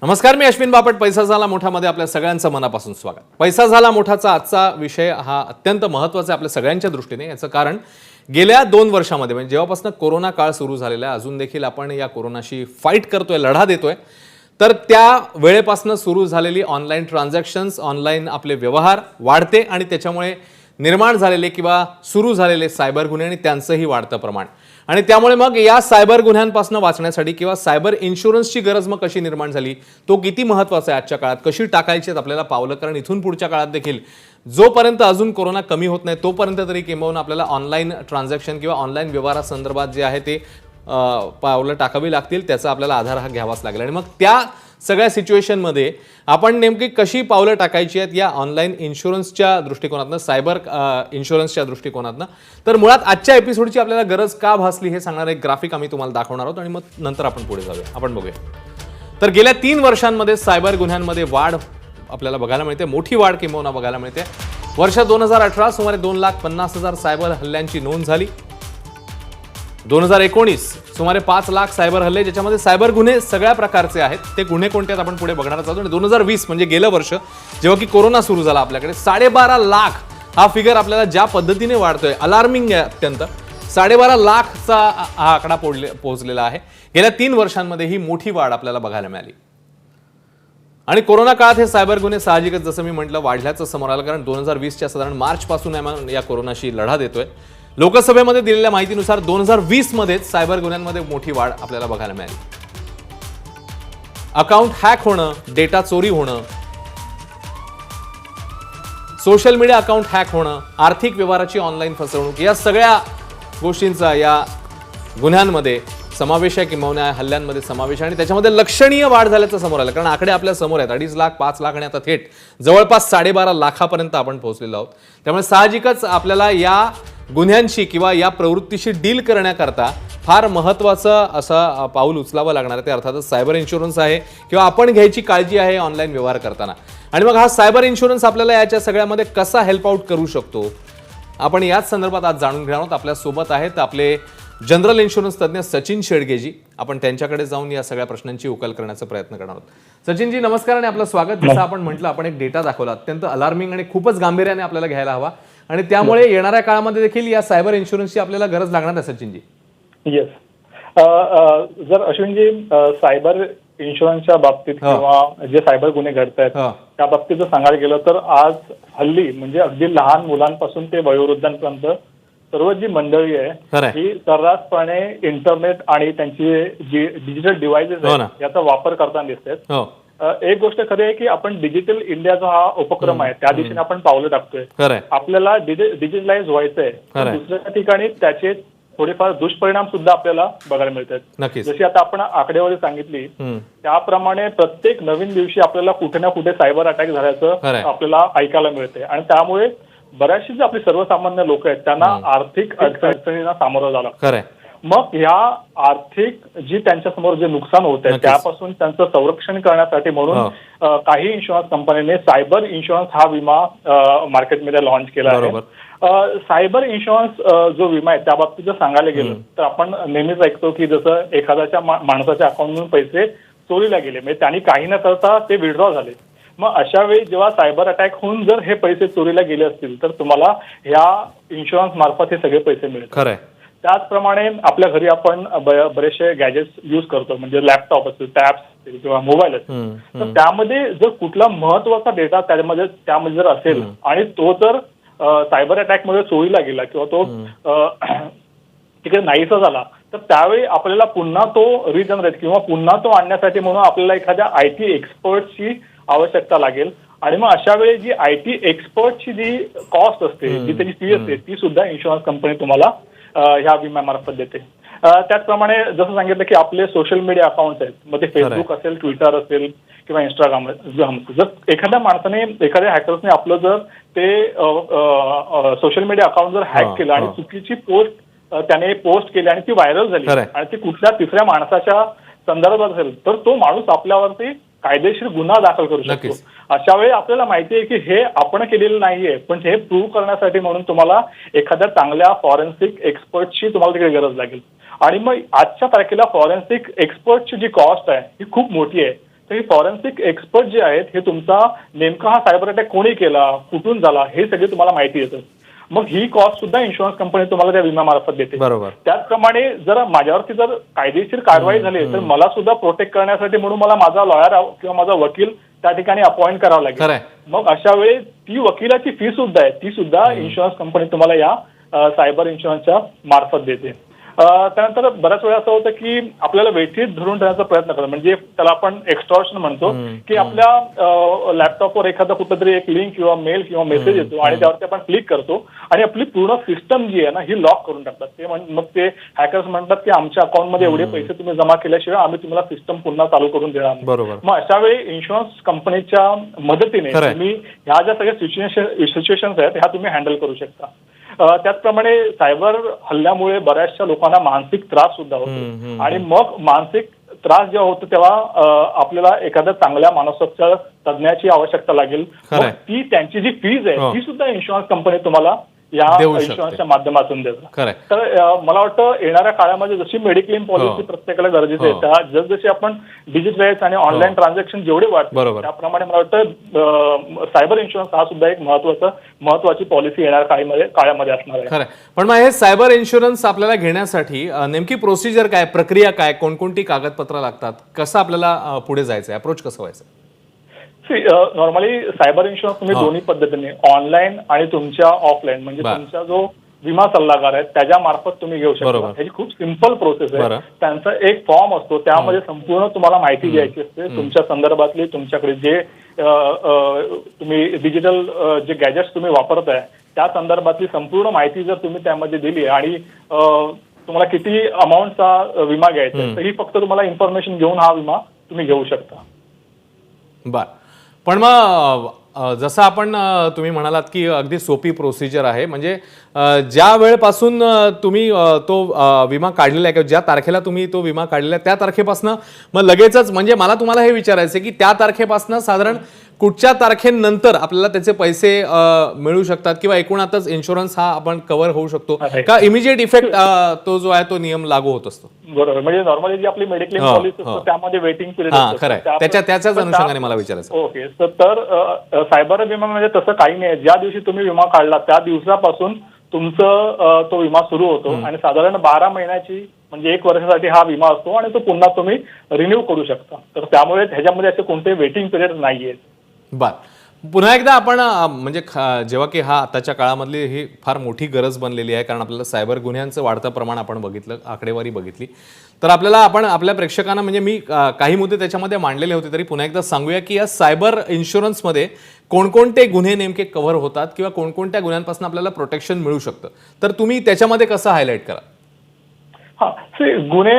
नमस्कार, मी अश्विन बापट. पैसा झाला मोठामध्ये आपल्या सगळ्यांचं मनापासून स्वागत. पैसा झाला मोठाचा आजचा विषय हा अत्यंत महत्त्वाचा आहे आपल्या सगळ्यांच्या दृष्टीने. याचं कारण गेल्या 2 वर्षामध्ये म्हणजे जेव्हापासून कोरोना काळ सुरू झालेला आहे, अजून देखील आपण या कोरोनाशी फाईट करतोय, लढा देतोय. तर त्या वेळेपासून सुरू झालेली ऑनलाईन ट्रान्झॅक्शन्स, ऑनलाईन आपले व्यवहार वाढते आणि त्याच्यामुळे निर्माण झालेले किंवा सुरू झालेले सायबर गुन्हे आणि त्यांचंही वाढतं प्रमाण. आणि त्यामुळे मग या सायबर गुन्ह्यांपासून वाचण्यासाठी किंवा सायबर इन्शुरन्सची गरज मग कशी निर्माण झाली, तो किती महत्त्वाचा आहे आजच्या काळात, कशी टाकायची आपल्याला पावलं. कारण इथून पुढच्या काळात देखील जोपर्यंत अजून कोरोना कमी होत नाही तोपर्यंत तरी किंबहुना आपल्याला ऑनलाईन ट्रान्झॅक्शन किंवा ऑनलाईन व्यवहारासंदर्भात जे आहे ते पावलं टाकावी लागतील. त्याचा आपल्याला आधार हा घ्यावाच लागेल. आणि मग त्या सगळ्या सिच्युएशनमध्ये आपण नेमकी कशी पावलं टाकायची आहेत या ऑनलाईन इन्शुरन्सच्या दृष्टिकोनातनं, सायबर इन्शुरन्सच्या दृष्टिकोनातनं. तर मुळात आजच्या एपिसोडची आपल्याला गरज का भासली हे सांगणार एक ग्राफिक आम्ही तुम्हाला दाखवणार आहोत आणि मग नंतर आपण पुढे जाऊया. आपण बघूया. तर गेल्या 3 वर्षांमध्ये सायबर गुन्ह्यांमध्ये वाढ आपल्याला बघायला मिळते, मोठी वाढ किंबहुना बघायला मिळते. वर्ष 2018 सुमारे 2,50,000 सायबर हल्ल्यांची नोंद झाली. 2019 सुमारे 5 लाख सायबर हल्ले, ज्याच्यामध्ये सायबर गुन्हे सगळ्या प्रकारचे आहेत. ते गुन्हे कोणते आहेत आपण पुढे बघणारच आहोत. आणि 2020 म्हणजे गेलं वर्ष जेव्हा की कोरोना सुरू झाला आपल्याकडे, 12.5 लाख हा फिगर आपल्याला ज्या पद्धतीने वाढतोय, अलार्मिंग आहे अत्यंत. 12.5 लाखचा हा आकडा पोहोचलेला आहे. गेल्या 3 वर्षांमध्ये ही मोठी वाढ आपल्याला बघायला मिळाली. आणि कोरोना काळात हे सायबर गुन्हे साहजिकच जसं मी म्हटलं वाढल्याचं समोर आलं. कारण 2020च्या साधारण मार्च पासून या कोरोनाशी लढा देतोय. लोकसभेमध्ये दिलेल्या माहितीनुसार 2020 मध्येच सायबर गुन्ह्यांमध्ये मोठी वाढ आपल्याला बघायला मिळाली. अकाउंट हॅक होणं, डेटा चोरी होणं, सोशल मीडिया अकाउंट हॅक होणं, आर्थिक व्यवहाराची ऑनलाईन फसवणूक, या सगळ्या गोष्टींचा या गुन्ह्यांमध्ये समावेश आहे किंवा हल्ल्यांमध्ये समावेश आहे. आणि त्याच्यामध्ये लक्षणीय वाढ झाल्याचं समोर आलं. कारण आकडे आपल्या समोर आहेत. 2.5 लाख, 5 लाख आणि आता थेट जवळपास 12.5 लाखापर्यंत आपण पोहोचलेलो आहोत. त्यामुळे साहजिकच आपल्याला या गुन्ह्यांशी किंवा या प्रवृत्तीशी डील करण्याकरता फार महत्त्वाचं असं पाऊल उचलावं लागणार आहे. ते अर्थातच सायबर इन्शुरन्स आहे किंवा आपण घ्यायची काळजी आहे ऑनलाईन व्यवहार करताना. आणि मग हा सायबर इन्शुरन्स आपल्याला याच्या सगळ्यामध्ये कसा हेल्प आउट करू शकतो, आपण याच संदर्भात आज जाणून घेणार आहोत. आपल्यासोबत आहेत आपले जनरल इन्शुरन्स तज्ज्ञ सचिन शेडगेजी. आपण त्यांच्याकडे जाऊन या सगळ्या प्रश्नांची उकल करण्याचा प्रयत्न करणार आहोत. सचिनजी नमस्कार आणि आपलं स्वागत. जसं आपण म्हटलं, आपण एक डेटा दाखवला अत्यंत अलार्मिंग आणि खूपच गांभीर्याने आपल्याला घ्यायला हवा. आणि त्यामुळे येणाऱ्या काळामध्ये देखील या सायबर इन्शुरन्सची आपल्याला गरज लागणार आहे. सचिनजी येस, जर अश्विनजी सायबर इन्शुरन्सच्या बाबतीत किंवा जे सायबर गुन्हे घडत आहेत त्या बाबतीत जर सांगायला गेलं तर आज हल्ली म्हणजे अगदी लहान मुलांपासून ते वयोवृद्धांपर्यंत सर्व जी मंडळी आहे ही सर्रासपणे इंटरनेट आणि त्यांची जी डिजिटल डिव्हाइसेस आहेत याचा वापर करताना दिसतात. एक गोष्ट खरी आहे की आपण डिजिटल इंडिया जो हा उपक्रम आहे त्या दिशेने आपण पावलं टाकतोय. आपल्याला डिजिटलाइज व्हायचंय. दुसऱ्या ठिकाणी त्याचे थोडेफार दुष्परिणाम सुद्धा आपल्याला बघायला मिळतात. जशी आता आपण आकडेवारी सांगितली त्याप्रमाणे प्रत्येक नवीन दिवशी आपल्याला कुठे ना कुठे सायबर अटॅक झाल्याचं आपल्याला ऐकायला मिळते. आणि त्यामुळे बऱ्याचशी जी आपली सर्वसामान्य लोक आहेत त्यांना आर्थिक अडचणींना सामोरं जावं. मग ह्या आर्थिक जी त्यांच्यासमोर जे नुकसान होत आहे त्यापासून त्यांचं संरक्षण करण्यासाठी म्हणून काही इन्शुरन्स कंपनीने सायबर इन्शुरन्स हा विमा मार्केटमध्ये लॉन्च केला आहे. सायबर इन्शुरन्स जो विमा आहे त्या बाबतीत जर सांगायला गेलं तर आपण नेहमीच ऐकतो की जसं एखाद्याच्या माणसाच्या अकाउंटमधून पैसे चोरीला गेले, म्हणजे त्यांनी काही न करता ते विड्रॉ झाले. मग अशा वेळी जेव्हा सायबर अटॅक होऊन जर हे पैसे चोरीला गेले असतील तर तुम्हाला ह्या इन्शुरन्स मार्फत हे सगळे पैसे मिळतात. त्याचप्रमाणे आपल्या घरी आपण बरेचसे गॅजेट्स युज करतो, म्हणजे लॅपटॉप असेल, टॅब्स असतील किंवा मोबाईल असेल. तर त्यामध्ये जर कुठला महत्वाचा डेटा त्यामध्ये जर असेल आणि तो जर सायबर अटॅक मध्ये चोरीला गेला किंवा तो तिकडे नाहीसा झाला तर त्यावेळी आपल्याला पुन्हा तो रिजनरेट किंवा पुन्हा तो आणण्यासाठी म्हणून आपल्याला एखाद्या IT एक्सपर्टची आवश्यकता लागेल. आणि मग अशा वेळी जी IT एक्सपर्टची जी कॉस्ट असते, जी त्याची फी असते, ती सुद्धा इन्शुरन्स कंपनी तुम्हाला ह्या विम्यामार्फत देते. त्याचप्रमाणे जसं सांगितलं की आपले सोशल मीडिया अकाउंट्स आहेत, मग ते फेसबुक असेल, ट्विटर असेल किंवा इंस्टाग्राम. जर एखाद्या माणसाने, एखाद्या हॅकर्सने आपलं जर ते सोशल मीडिया अकाउंट जर हॅक केलं आणि चुकीची पोस्ट त्याने पोस्ट केली आणि ती व्हायरल झाली आणि ती कुठल्या तिसऱ्या माणसाच्या संदर्भात असेल तर तो माणूस आपल्यावरती कायदेशीर गुन्हा दाखल करू शकतो. अशा वेळी आपल्याला माहिती आहे की हे आपण केलेलं नाहीये, पण हे प्रूव्ह करण्यासाठी म्हणून तुम्हाला एखाद्या चांगल्या फॉरेन्सिक एक्सपर्टची तुम्हाला तिकडे गरज लागेल. आणि मग आजच्या तारखेला फॉरेन्सिक एक्सपर्टची जी कॉस्ट आहे ही खूप मोठी आहे. तर हे फॉरेन्सिक एक्सपर्ट जे आहेत हे तुमचा नेमका हा सायबर अटॅक कोणी केला, कुठून झाला, हे सगळे तुम्हाला माहिती येतं. मग ही कॉस्ट सुद्धा इन्शुरन्स कंपनी तुम्हाला त्या विम्यामार्फत देते. बरोबर. त्याचप्रमाणे जर माझ्यावरती जर कायदेशीर कारवाई झाली तर मला सुद्धा प्रोटेक्ट करण्यासाठी म्हणून मला माझा लॉयर किंवा माझा वकील त्या ठिकाणी अपॉइंट करावा लागेल. मग अशा वेळी ती वकिलाची फी सुद्धा आहे, ती सुद्धा इन्शुरन्स कंपनी तुम्हाला या सायबर इन्शुरन्सच्या मार्फत देते. त्यानंतर बऱ्याच वेळा असं होतं की आपल्याला वेठीत धरून ठेवण्याचा प्रयत्न करतो, म्हणजे त्याला आपण एक्स्टॉर्शन म्हणतो, की आपल्या लॅपटॉपवर एखादा कुठेतरी एक लिंक किंवा मेल किंवा मेसेज येतो आणि त्यावरती आपण क्लिक करतो आणि आपली पूर्ण सिस्टम जी आहे ना ही लॉक करून टाकतात. ते मग ते हॅकर्स म्हणतात की आमच्या अकाउंटमध्ये एवढे पैसे तुम्ही जमा केल्याशिवाय आम्ही तुम्हाला सिस्टम पुन्हा चालू करून देणार नाही. मग अशा वेळी इन्शुरन्स कंपनीच्या मदतीने तुम्ही ह्या ज्या सगळ्या सिच्युएशन्स आहेत ह्या तुम्ही हँडल करू शकता. त्याचप्रमाणे सायबर हल्ल्यामुळे बऱ्याचशा लोकांना मानसिक त्रास सुद्धा होतो आणि मग मानसिक त्रास जेव्हा होतो तेव्हा आपल्याला एखाद्या चांगल्या मानसोपचार तज्ञाची आवश्यकता लागेल. ती त्यांची जी फीज आहे ती सुद्धा इन्शुरन्स कंपनी तुम्हाला या इन्शुरन्सच्या माध्यमातून देतात. तर मला वाटतं येणाऱ्या काळामध्ये जशी मेडिक्लेम पॉलिसी प्रत्येकाला गरजेची आहे त्या जसजशी आपण डिजिटलाइज आणि ऑनलाईन ट्रान्झॅक्शन जेवढे वाढतात त्याप्रमाणे मला वाटतं सायबर इन्शुरन्स हा सुद्धा एक महत्वाची पॉलिसी येणाऱ्या काळामध्ये असणार आहे. खरं. पण मग हे सायबर इन्शुरन्स आपल्याला घेण्यासाठी नेमकी प्रोसिजर काय, प्रक्रिया काय, कोणकोणती कागदपत्र लागतात, कसं आपल्याला पुढे जायचं, अप्रोच कसं व्हायचं? नॉर्मली सायबर इन्शुरन्स तुम्ही दोन्ही पद्धतीने ऑनलाईन आणि तुमच्या ऑफलाईन म्हणजे तुमचा जो विमा सल्लागार आहे त्याच्या मार्फत तुम्ही घेऊ शकता. ह्याची खूप सिंपल प्रोसेस आहे. त्यांचा एक फॉर्म असतो त्यामध्ये संपूर्ण तुम्हाला माहिती द्यायची असते तुमच्या संदर्भातली, तुमच्याकडे जे तुम्ही डिजिटल जे गॅजेट्स तुम्ही वापरताय त्या संदर्भातली संपूर्ण माहिती जर तुम्ही त्यामध्ये दिली आणि तुम्हाला किती अमाऊंटचा विमा घ्यायचा तर ही फक्त तुम्हाला इन्फॉर्मेशन घेऊन हा विमा तुम्ही घेऊ शकता. बर. पण मग जसं आपण तुम्ही म्हणालात की अगदी सोपी प्रोसिजर आहे, म्हणजे ज्या वेळेपासून तुम्ही तो विमा काढलेला आहे किंवा ज्या तारखेला तुम्ही तो विमा काढलेला आहे त्या तारखेपासून मग लगेचच, म्हणजे मला तुम्हाला हे विचारायचं आहे की त्या तारखेपासून साधारण कुठच्या तारखेनंतर आपल्याला त्याचे पैसे मिळू शकतात किंवा एकूणातच इन्शुरन्स हा आपण कव्हर होऊ शकतो का इमिजिएट इफेक्ट तो जो आहे तो नियम लागू होत असतो? बरोबर. म्हणजे नॉर्मली जी आपली मेडिक्लेम पॉलिसी असते त्यामध्ये वेटिंग पिरियड असतो. त्याच्याच अनुषंगाने मला विचारायचं. ओके. तर सायबर विमा म्हणजे तसं काही नाही. ज्या दिवशी तुम्ही विमा काढला त्या दिवसापासून तुमचं तो विमा सुरू होतो आणि साधारण 12 महिन्याची म्हणजे 1 वर्षासाठी हा विमा असतो आणि तो पुन्हा तुम्ही रिन्यू करू शकता. तर त्यामुळे ह्याच्यामध्ये असे कोणते वेटिंग पिरियड नाहीये. बर. पुन्हा एकदा आपण म्हणजे जेव्हा की हा आताच्या काळामधली ही फार मोठी गरज बनलेली आहे, कारण आपल्याला सायबर गुन्ह्यांचं वाढतं प्रमाण आपण बघितलं, आकडेवारी बघितली, तर आपण आपल्या प्रेक्षकांना, म्हणजे मी काही मुद्दे त्याच्यामध्ये मांडलेले होते तरी पुन्हा एकदा सांगूया की या सायबर इन्शुरन्समध्ये कोणकोणते गुन्हे नेमके कव्हर होतात किंवा कोणकोणत्या गुन्ह्यांपासून आपल्याला प्रोटेक्शन मिळू शकतं, तर तुम्ही त्याच्यामध्ये कसं हायलाईट करा? गुन्हे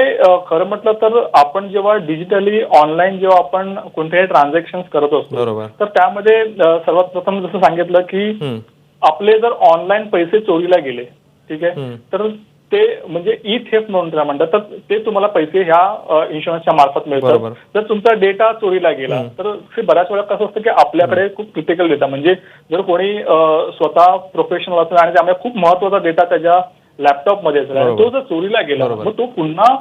खरं म्हटलं तर आपण जेव्हा डिजिटली ऑनलाईन जेव्हा आपण कोणतेही ट्रान्झॅक्शन करत असतो तर त्यामध्ये सर्वात प्रथम जसं सांगितलं की आपले जर ऑनलाईन पैसे चोरीला गेले, ठीक आहे, तर ते म्हणजे ई थेफ्ट म्हणून त्याला म्हणतात, तर ते तुम्हाला पैसे ह्या इन्शुरन्सच्या मार्फत मिळतात. जर तुमचा डेटा चोरीला गेला तर बऱ्याच वेळा कसं असतं की आपल्याकडे खूप क्रिटिकल डेटा, म्हणजे जर कोणी स्वतः प्रोफेशनल असेल आणि त्यामुळे खूप महत्वाचा डेटा त्याच्या लॅपटॉप मध्ये तो जर चोरीला गेला मग तो पुन्हा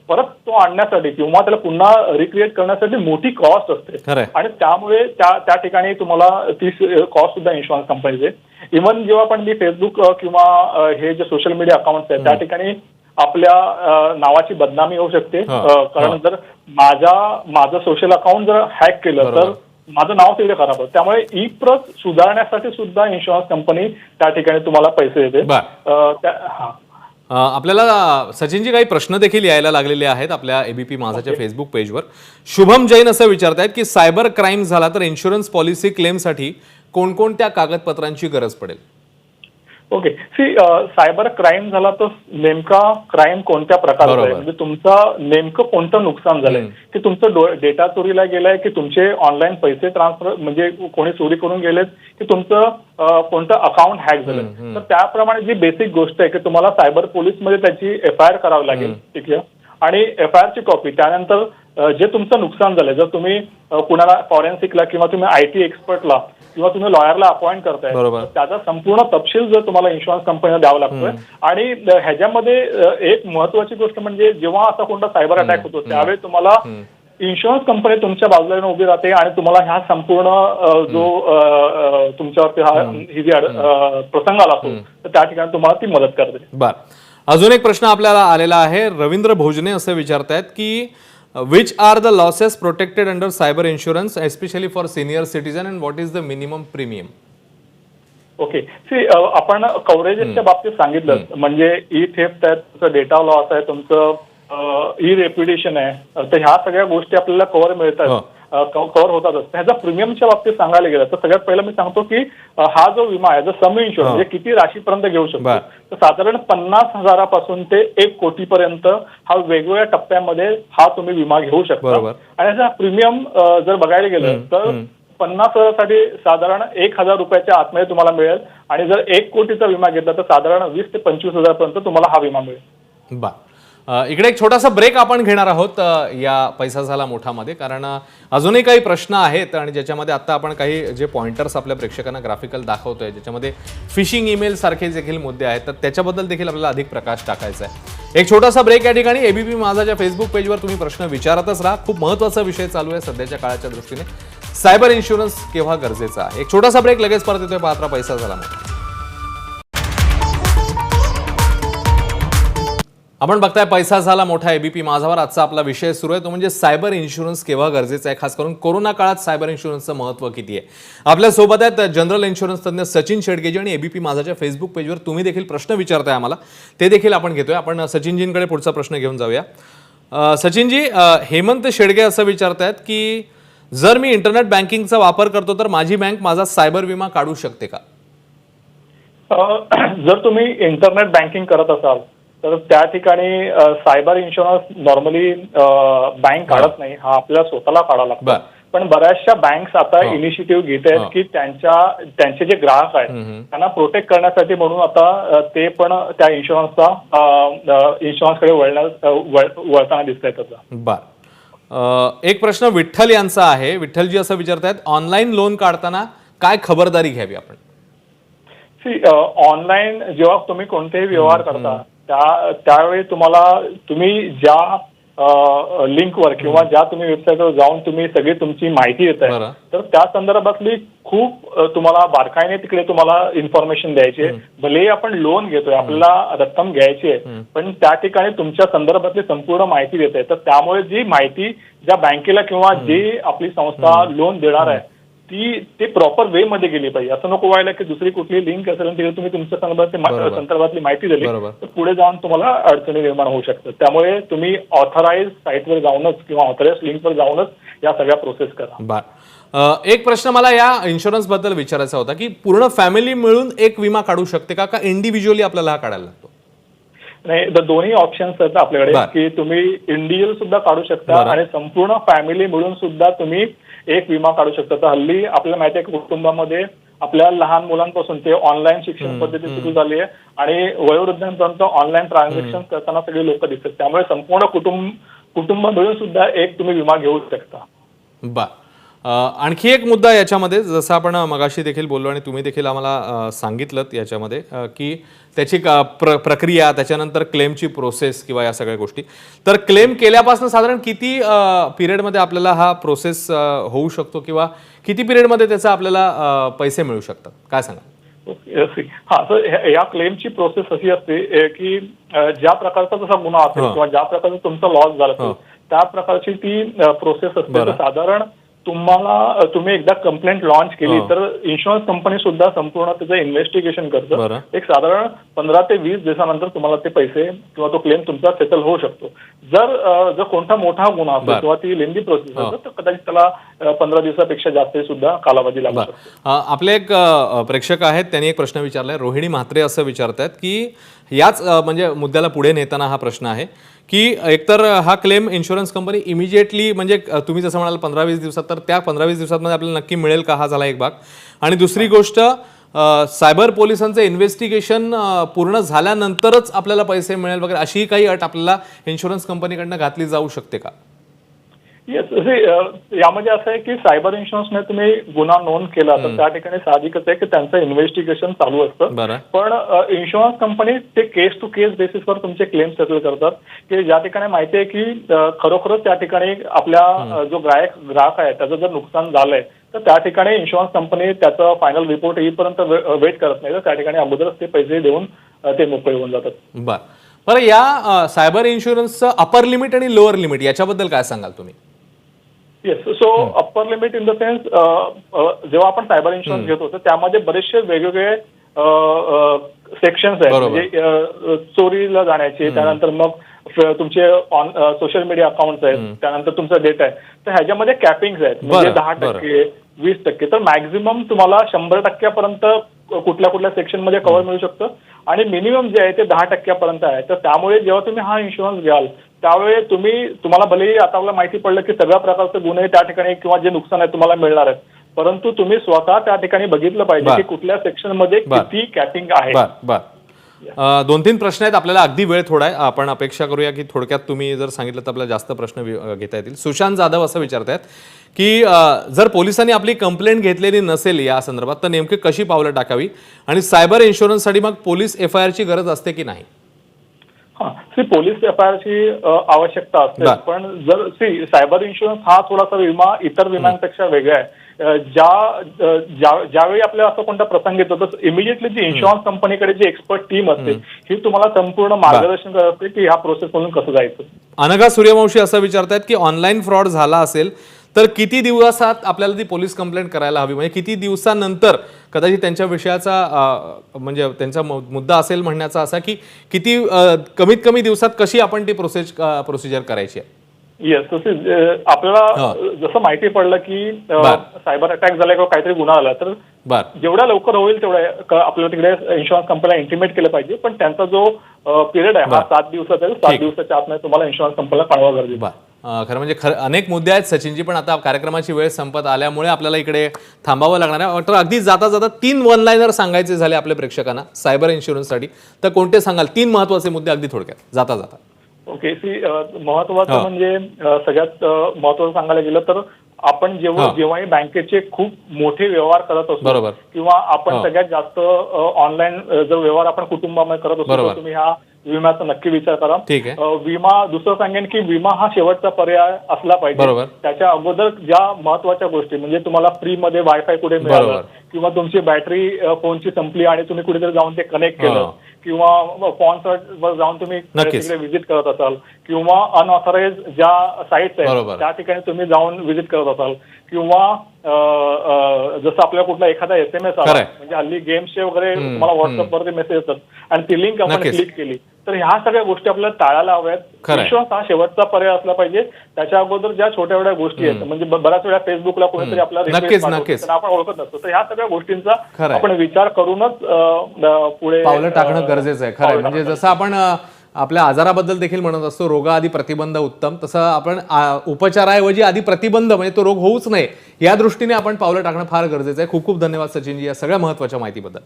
परत तो आणण्यासाठी किंवा त्याला पुन्हा रिक्रिएट करण्यासाठी मोठी कॉस्ट असते आणि त्यामुळे त्या ठिकाणी तुम्हाला ती कॉस्ट सुद्धा इन्शुरन्स कंपनीचे. इव्हन जेव्हा आपण मी फेसबुक किंवा हे जे सोशल मीडिया अकाउंट्स आहेत त्या ठिकाणी आपल्या नावाची बदनामी होऊ शकते, कारण जर माझं सोशल अकाउंट जर हॅक केलं तर माझं नाव तिकडे खराब होतं. त्यामुळे ई प्रत सुधारण्यासाठी सुद्धा इन्शुरन्स कंपनी त्या ठिकाणी तुम्हाला पैसे देते. आपल्याला सचिनजी काही प्रश्न देखील यायला लागलेले आहेत आपल्या एबीपी माझाच्या फेसबुक पेजवर. शुभम जैन असं विचारतायत की सायबर क्राईम झाला तर इन्शुरन्स पॉलिसी क्लेमसाठी कोणकोणत्या कागदपत्रांची गरज पडेल? ओके. सायबर क्राईम झाला तर नेमका क्राईम कोणत्या प्रकारचा आहे, म्हणजे तुमचं नेमकं कोणतं नुकसान झालंय, की तुमचं डेटा चोरीला गेलाय, की तुमचे ऑनलाईन पैसे ट्रान्सफर म्हणजे कोणी चोरी करून गेलेत, की तुमचं कोणतं अकाउंट हॅक झालं. तर त्याप्रमाणे जी बेसिक गोष्ट आहे की तुम्हाला सायबर पोलीसमध्ये त्याची FIR करावी लागेल, ठीक आहे, आणि FIR ची कॉपी. त्यानंतर जे तुमचं नुकसान झालंय, जर तुम्ही कुणाला फॉरेन्सिकला किंवा तुम्ही IT एक्सपर्टला किंवा तुम्ही लॉयरला अपॉइंट करताय त्याचा संपूर्ण तपशील जर तुम्हाला इन्शुरन्स कंपनीला द्यावा लागतोय. आणि ह्याच्यामध्ये एक महत्वाची गोष्ट म्हणजे जेव्हा असा कोणता सायबर अटॅक होतो त्यावेळी तुम्हाला इन्शुरन्स कंपनी तुमच्या बाजूला येऊन उभी राहते आणि तुम्हाला ह्या संपूर्ण जो तुमच्यावरती ही जी प्रसंग आला असतो तर त्या ठिकाणी तुम्हाला ती मदत करते. बर, अजून एक प्रश्न आपल्याला आलेला आहे. रवींद्र भोजने असे विचारतायत की which are the losses protected under cyber insurance especially for senior citizen and what is the minimum premium? Okay, see आपण कव्हरेजेसच्या बाबतीत सांगितलं म्हणजे ई थेफ्ट आहे, तुमचं डेटा लॉस आहे, तुमचं ई रेप्युटेशन आहे, तर ह्या सगळ्या गोष्टी आपल्याला कव्हर मिळतात, कव्हर होतातच. ह्याचा प्रीमियमच्या बाबतीत सांगायला गेलं तर सगळ्यात पहिलं मी सांगतो की हा जो विमा आहे जो सम इन्शुरन्स म्हणजे किती राशीपर्यंत घेऊ शकतो, तर साधारण 50,000 ते 1 कोटीपर्यंत हा वेगवेगळ्या टप्प्यामध्ये हा तुम्ही विमा घेऊ शकता. आणि याचा प्रीमियम जर बघायला गेलं तर 50,000साठी साधारण 1,000 रुपयाच्या आतमध्ये तुम्हाला मिळेल आणि जर 1 कोटीचा विमा घेतला तर साधारण 20 ते 25,000 पर्यंत तुम्हाला हा विमा मिळेल. इकडे एक छोटासा ब्रेक आपण घेणार आहोत या पैसा झाला मोठामध्ये, कारण अजूनही काही प्रश्न आहेत आणि ज्याच्यामध्ये आता आपण काही जे पॉइंटर्स आपल्या प्रेक्षकांना ग्राफिकल दाखवतोय ज्याच्यामध्ये फिशिंग ईमेल सारखे देखील मुद्दे आहेत, तर त्याच्याबद्दल देखील आपल्याला अधिक प्रकाश टाकायचा आहे. एक छोटासा ब्रेक या ठिकाणी. एबीपी माझाच्या फेसबुक पेजवर तुम्ही प्रश्न विचारतच राहा. खूप महत्त्वाचा विषय चालू आहे सध्याच्या काळाच्या दृष्टीने, सायबर इन्शुरन्स केव्हा गरजेचा आहे. एक छोटासा ब्रेक, लगेच परत येतोय पाहत राहा पैसा झाला मोठा. आपण बघताय पैसा झाला मोठा एबीपी माझावर. आजचा आपला विषय सुरू आहे तो म्हणजे सायबर इन्शुरन्स केव्हा गरजेचा आहे, खास करून कोरोना काळात सायबर इन्शुरन्सचं महत्त्व किती आहे. आपल्या सोबत आहेत जनरल इन्शुरन्स तज्ञ सचिन शेडगेजी आणि एबीपी माझाच्या फेसबुक पेजवर तुम्ही देखील प्रश्न विचारताय आम्हाला, ते देखील आपण घेतोय. आपण सचिनजींकडे पुढचा प्रश्न घेऊन जाऊया. सचिनजी, हेमंत शेडगे असं विचारतायत की जर मी इंटरनेट बँकिंगचा वापर करतो तर माझी बँक माझा सायबर विमा काढू शकते का? जर तुम्ही इंटरनेट बँकिंग करत असाल तर त्या ठिकाणी सायबर इन्शुरन्स नॉर्मली बँक काढत नाही, हा आपल्याला स्वतःला काढावा लागतो. पण बऱ्याचशा बँक्स आता इनिशिएटिव्ह घेत आहेत की त्यांचे जे ग्राहक आहेत त्यांना प्रोटेक्ट करण्यासाठी म्हणून आता ते पण त्या इन्शुरन्सकडे वळताना दिसत आहेत. एक प्रश्न विठ्ठल यांचा आहे. विठ्ठलजी असं विचारतायत, ऑनलाईन लोन काढताना काय खबरदारी घ्यावी आपण? ऑनलाईन जेव्हा तुम्ही कोणतेही व्यवहार करता त्यावेळी तुम्ही ज्या लिंकवर किंवा ज्या तुम्ही वेबसाईटवर जाऊन तुम्ही सगळी तुमची माहिती देताय तर त्या संदर्भातली खूप तुम्हाला बारकाईने तिकडे तुम्हाला इन्फॉर्मेशन द्यायची आहे. भलेही आपण लोन घेतोय, आपल्याला रक्कम घ्यायची आहे, पण त्या ठिकाणी तुमच्या संदर्भातली संपूर्ण माहिती देत आहे. तर त्यामुळे जी माहिती ज्या बँकेला किंवा जी आपली संस्था लोन देणार आहे ते प्रॉपर वे मध्ये गेली पाहिजे. असं नको व्हायला की दुसरी कुठली लिंक असेल आणि तुम्ही तुमच्या संदर्भातली माहिती दिली तर पुढे जाऊन तुम्हाला अडचणी निर्माण होऊ शकतात. त्यामुळे तुम्ही ऑथराइज साईटवर जाऊनच किंवा ऑथराइज लिंकवर जाऊनच या सगळ्या प्रोसेस करा. एक प्रश्न मला या इन्शुरन्स बद्दल विचारायचा होता की पूर्ण फॅमिली मिळून एक विमा काढू शकते का इंडिव्हिज्युअली आपल्याला हा काढायला लागतो? नाही, दोन्ही ऑप्शन्स आहेत आपल्याकडे की तुम्ही इंडिव्हिज्युअल सुद्धा काढू शकता आणि संपूर्ण फॅमिली मिळून सुद्धा तुम्ही एक विमा काढू शकता. तर हल्ली आपल्याला माहिती आहे की कुटुंबामध्ये आपल्या लहान मुलांपासून ते ऑनलाईन शिक्षण पद्धती सुरू झाली आहे आणि वयोवृद्धांपर्यंत ऑनलाईन ट्रान्झॅक्शन करताना सगळे लोक दिसतात. त्यामुळे संपूर्ण कुटुंब मिळून सुद्धा एक तुम्ही विमा घेऊ शकता. आणखी एक मुद्दा याच्यामध्ये, जसं आपण मगाशी देखील बोललो आणि तुम्ही देखील आम्हाला सांगितलं याच्यामध्ये की त्याची प्रक्रिया, त्याच्यानंतर क्लेमची प्रोसेस किंवा या सगळ्या गोष्टी, तर क्लेम केल्यापासून साधारण किती पिरियडमध्ये आपल्याला हा प्रोसेस होऊ शकतो किंवा किती पिरियडमध्ये त्याचा आपल्याला पैसे मिळू शकतात, काय सांगा? हा, तर या क्लेमची प्रोसेस अशी असते की ज्या प्रकारचा जसा गुन्हा असेल किंवा ज्या प्रकारचा तुमचा लॉस झाला असेल त्या प्रकारची ती प्रोसेस असते. तर साधारण तुम्ही एकदा कंप्लेंट लॉन्च केली तर इन्शुरन्स कंपनी सुद्धा संपूर्ण त्याचं इन्व्हेस्टिगेशन करतं. एक साधारण 15 ते 20 दिवसानंतर तुम्हाला ते पैसे किंवा तो क्लेम तुमचा सेटल होऊ शकतो. जर कोणता मोठा गुन्हा असेल किंवा ती लेंदी प्रोसेस असेल तर कदाचित त्याला 15 दिवसापेक्षा जास्त सुद्धा कालावधी लागू शकतो. आपले एक प्रेक्षक आहेत, त्यांनी एक प्रश्न विचारलाय. रोहिणी म्हात्रे असं विचारतायत की याच म्हणजे मुद्द्याला पुढे नेताना हा प्रश्न आहे की एकतर हा क्लेम इन्शुरन्स कंपनी इमिजिएटली म्हणजे तुम्ही जसं म्हणाल 15-20 दिवसात, तर त्या 15-20 दिवसांमध्ये आपल्याला नक्की मिळेल का, हा झाला एक भाग. आणि दुसरी गोष्ट, सायबर पोलिसांचं इन्व्हेस्टिगेशन पूर्ण झाल्यानंतरच आपल्याला पैसे मिळेल वगैरे अशी काही अट आपल्याला इन्शुरन्स कंपनीकडनं घातली जाऊ शकते का? येस, यामध्ये असं आहे की सायबर इन्शुरन्सने तुम्ही गुन्हा नोंद केला तर त्या ठिकाणी साहजिकच आहे की त्यांचं इन्व्हेस्टिगेशन चालू असतं. बरं. पण इन्शुरन्स कंपनी ते केस टू केस बेसिसवर तुमचे क्लेम सेटल करतात, की ज्या ठिकाणी माहिती आहे की खरोखरच त्या ठिकाणी आपल्या जो ग्राहक आहे त्याचं जर नुकसान झालंय तर त्या ठिकाणी इन्शुरन्स कंपनी त्याचा फायनल रिपोर्ट येईपर्यंत वेट करत नाही, तर त्या ठिकाणी अगोदरच ते पैसे देऊन ते मोकळे होऊन जातात. बरं, या सायबर इन्शुरन्सचं अपर लिमिट आणि लोअर लिमिट याच्याबद्दल काय सांगाल तुम्ही? Yes, so upper limit in the sense जेव्हा आपण सायबर इन्शुरन्स घेतो तर त्यामध्ये बरेचसे वेगवेगळे सेक्शन्स आहेत, म्हणजे चोरीला जाण्याचे, त्यानंतर मग तुमचे सोशल मीडिया अकाउंट्स आहेत, त्यानंतर तुमचा डेटा आहे, तर ह्याच्यामध्ये कॅपिंग्स आहेत, म्हणजे 10%, 20%, तर मॅक्झिमम तुम्हाला 100% कुठल्या कुठल्या सेक्शन मध्ये कव्हर मिळू शकतं आणि मिनिमम जे आहे ते 10% आहे. तर त्यामुळे जेव्हा तुम्ही हा इन्शुरन्स घ्याल त्यावेळी तुम्हाला भलेही आता आपल्याला माहिती पडलं की सगळ्या प्रकारचे गुन्हे त्या ठिकाणी किंवा जे नुकसान आहे तुम्हाला मिळणार आहेत, परंतु तुम्ही स्वतः त्या ठिकाणी बघितलं पाहिजे की कुठल्या सेक्शन मध्ये किती कॅपिंग आहे. 2-3 प्रश्न आहेत, आपल्याला अगदी वेळ थोडा आहे, आपण अपेक्षा करूया की थोडक्यात तुम्ही जर सांगितलं तर आपल्याला जास्त प्रश्न घेता येतील. सुशांत जाधव असं विचारतायत की जर पोलिसांनी आपली कंप्लेंट घेतलेली नसेल या संदर्भात तर नेमकी कशी पावलं टाकावी आणि सायबर इन्शुरन्ससाठी मग पोलीस FIR ची गरज असते की नाही? पोलीस FIR ची आवश्यकता असते, पण जर सायबर इन्शुरन्स हा थोडासा विमा इतर विम्यांपेक्षा वेगळा आहे. ज्यावेळी आपल्याला असं कोणता प्रसंग येतो तर इमिडिएटली जी इन्शुरन्स कंपनीकडे जी एक्सपर्ट टीम असते ही तुम्हाला संपूर्ण मार्गदर्शन करत असते की ह्या प्रोसेस मधून कसं जायचं. अनघा सूर्यवंशी असं विचारतायत की ऑनलाईन फ्रॉड झाला असेल तर किती दिवसात आपल्याला ती पोलीस कंप्लेंट करायला हवी, म्हणजे किती दिवसानंतर कदाचित त्यांच्या विषयाचा म्हणजे त्यांचा मुद्दा असेल म्हणण्याचा असा की किती कमीत कमी दिवसात कशी आपण ती प्रोसिजर करायची आहे? येस, आपल्याला जसं माहिती पडलं की सायबर अटॅक झाला किंवा काहीतरी गुन्हा आला तर जेवढ्या लवकर होईल तेवढ्या आपल्याला तिकडे इन्शुरन्स कंपनीला इंटिमेट केलं पाहिजे, पण त्यांचा जो पिरियड आहे हा 7 दिवसाचा आहे. 7 दिवसाच्या आत तुम्हाला इन्शुरन्स कंपनीला कळवा गरजेचं आहे. खरं म्हणजे अनेक मुद्दे आहेत सचिनजी, पण आता कार्यक्रमाची वेळ संपत आल्यामुळे आपल्याला इकडे थांबावं लागणार आहे. तर अगदी जाता जाता 3 वन लाईनर सांगायचे झाले आपल्या प्रेक्षकांना सायबर इन्शुरन्ससाठी तर कोणते सांगाल? 3 महत्वाचे मुद्दे अगदी थोडक्यात जाता जाता. ओके, महत्वाचं म्हणजे सगळ्यात महत्वाचं सांगायला गेलं तर आपण जेव्हाही बँकेचे खूप मोठे व्यवहार करत असतो किंवा आपण सगळ्यात जास्त ऑनलाईन जर व्यवहार आपण कुटुंबामध्ये करत असतो तर तुम्ही हा विम्याचा नक्की विचार करा. विमा, दुसरं सांगेन की विमा हा शेवटचा पर्याय असला पाहिजे. त्याच्या अगोदर ज्या महत्वाच्या गोष्टी म्हणजे तुम्हाला फ्री मध्ये वायफाय कुठे मिळालं किंवा तुमची बॅटरी फोनची संपली आणि तुम्ही कुठेतरी जाऊन ते कनेक्ट केलं किंवा कॉन्सर्टवर जाऊन तुम्ही तिकडे व्हिजिट करत असाल किंवा अनऑथराइज ज्या साईट्स आहेत त्या ठिकाणी तुम्ही जाऊन व्हिजिट करत असाल किंवा जसं आपल्याला कुठला एखादा SMS आला, म्हणजे हल्ली गेम्सचे वगैरे तुम्हाला व्हॉट्सअपवरती मेसेज येतात आणि ती लिंक आपण क्लिक केली तर ह्या सगळ्या गोष्टी आपल्याला टाळायला हव्यात. इन्शुरन्स हा शेवटचा पर्याय असला पाहिजे. त्याच्या अगोदर ज्या छोट्या छोट्या गोष्टी आहेत, म्हणजे बऱ्याच वेळा फेसबुकला कोणीतरी आपल्याला आपण ओळखत नसतो, तर ह्या सगळ्या गोष्टींचा आपण विचार करूनच पुढे पावलं टाकणं गरजेचं आहे. खरं म्हणजे जसं आपण आपल्या आजाराबद्दल देखील म्हणत असतो रोगाआधी प्रतिबंध उत्तम, तसं आपण उपचाराऐवजी आधी प्रतिबंध म्हणजे तो रोग होऊच नये या दृष्टीने आपण पावलं टाकणं फार गरजेचं आहे. खूप खूप धन्यवाद सचिनजी या सगळ्या महत्त्वाच्या माहितीबद्दल.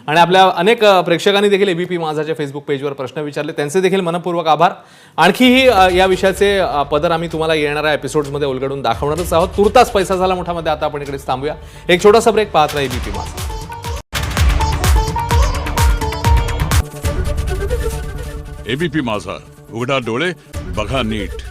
आणि आपल्या अनेक प्रेक्षकांनी देखील ABP माझाच्या फेसबुक पेजवर प्रश्न विचारले, त्यांचे देखील मनपूर्वक आभार. आणखीही या विषयाचे पदर आम्ही तुम्हाला येणाऱ्या एपिसोड्समध्ये उलगडून दाखवणारच आहोत. तुर्तास पैसा झाला मोठामध्ये आता आपण इकडेच थांबूया. एक छोटासा ब्रेक, पाहत राहा ABP माझा. ABP माझा, उघडा डोळे बघा नीट.